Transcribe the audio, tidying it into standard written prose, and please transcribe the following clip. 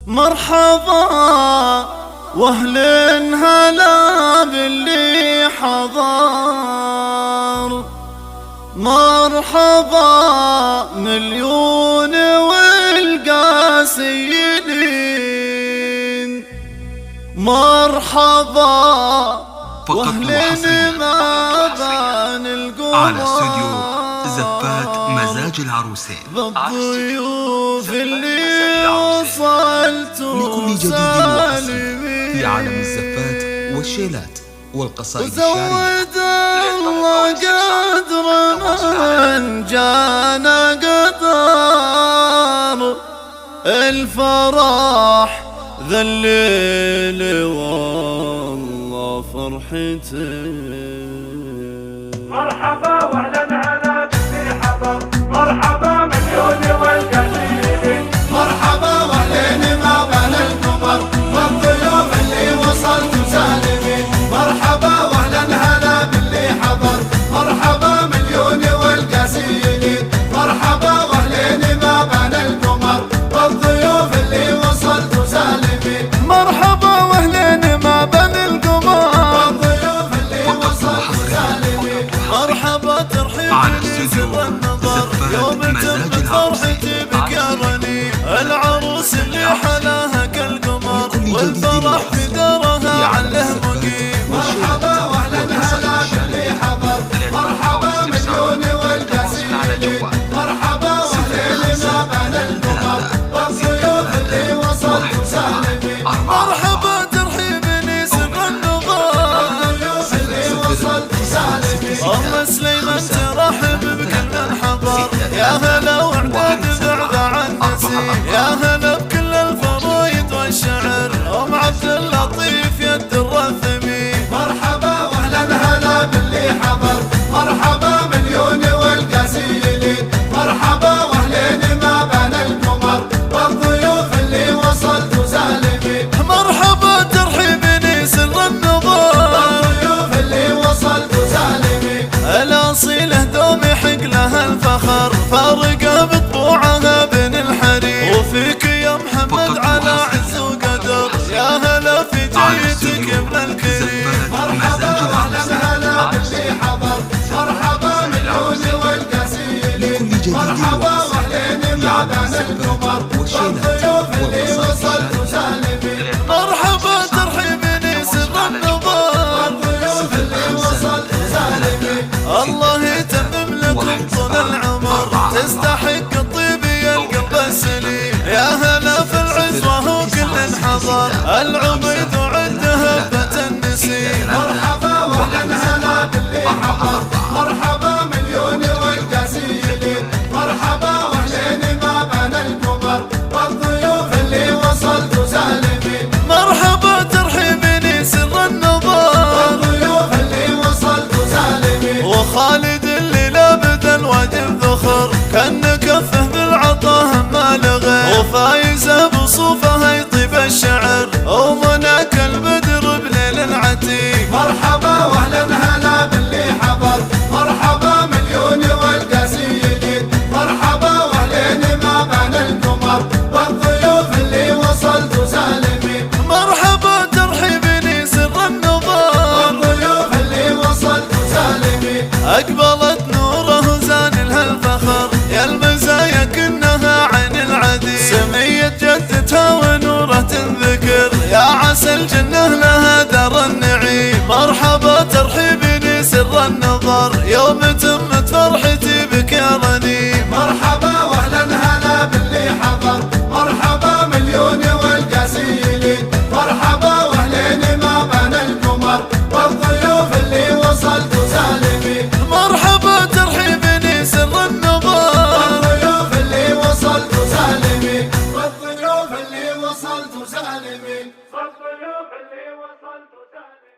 مرحبا واهل هلا باللي حضر، مرحبا مليون والقاسيين، مرحبا واهل ما بان القمر على استوديو زفات مزاج العروسين بالضيوف اللي وصلتوا لكل جديد وحصري في عالم الزفات والشيلات والقصائد الشعرية. وزود الله قدر من جانا قدر الفرح ذا الليل والله فرحته. مرحبا واهلا هلا باللي حضر، مرحبا مليون والقاسيين، مرحبا واهلين ما بان القمر والضيوف اللي وصلتوا سالمين، مرحبا واهلا هلا باللي حضر، مرحبا مليون والقاسيين، مرحبا واهلين ما بان القمر والضيوف اللي وصلتوا سالمين، مرحبا واهلين ما بان القمر والضيوف اللي وصلتوا سالمين، مرحبا ترحيب سر النظر يوم تمت فرحتي بك يا رني، العروس اللي حلاها كالقمر والفرح في دارها عله مقيم، مرحبا واهلا هلا باللي حضر، مرحبا مليون والقاسيين، مرحبا واهلين ما بان القمر والضيوف اللي وصلتوا سالمين، مرحبا ترحيبني سر النظر والضيوف اللي وصلتوا سالمين، ام سليمان ترحب بكل من حضر، يا هلا وعداد بعد عن نسيم، يا هلا بكل الفرايد والشعر، ام عبد اللطيف يد الرثمي، مرحبا واهلا هلا باللي حضر، مرحبا مليون والقاسيين، مرحبا واهلين ما بان القمر والضيوف اللي وصلتوا سالمين، مرحبا ترحيبني سر النظر والضيوف اللي وصلتوا سالمين، الاصيله دوم يحق لها الفخر، فارقه بطبوعها بين الحرير، وفيك يا محمد على عز وقدر، يا هلا في جيتك ابن الكريم، مرحبا واهلا هلا باللي حضر، مرحبا مليون والقاسيين، مرحبا واهلين ما بان القمر والضيوف اللي وصلتوا سالمين، مرحبا ترحيبني سر النظر والضيوف اللي وصلتوا سالمين، الله يتمم لكم طول العمر، تستحق الطيب يا القلب السليم، يا هلا في العزوة وكل حضر، العبيد وعده هبة النسيم، مرحبا واهلا هلا باللي حضر، مرحبا مليون والقاسيين، مرحبا واهلين ما بان القمر والضيوف اللي وصلتوا سالمين، مرحبا ترحيبني سر النظر والضيوف اللي وصلتوا سالمين، وخالد اللي لابد الواجب ذخر، كان كفه بالعطاء ما لغى، وفايزه بصوفها يطيب الشعر، ومناك البدر بليل العتيق، مرحبا واهلا هلا باللي حضر، مرحبا مليون والقاسيين، مرحبا واهلين ما بان القمر والضيوف اللي وصلتوا سالمين، مرحبا ترحيبني سر النظر والضيوف اللي وصلتوا سالمين، اقبلت نوره زان لها الفخر، يا المزايا كنها عين العديد، سمية جدتها ونوره تنذكر، يا عسى الجنة لها دار النعيم، مرحبا ترحيبني سر النظر يوم تمت فرحتي بك يا رنيم، مرحبا واهلا هلا باللي حضر، مرحبا مليون والقاسيين، مرحبا واهلين ما بان القمر والضيوف اللي وصلتوا سالمين، مرحبا ترحيبني سر النظر والضيوف اللي وصلتوا سالمين، والضيوف اللي وصلتوا سالمين، والضيوف اللي وصلتوا سالمين.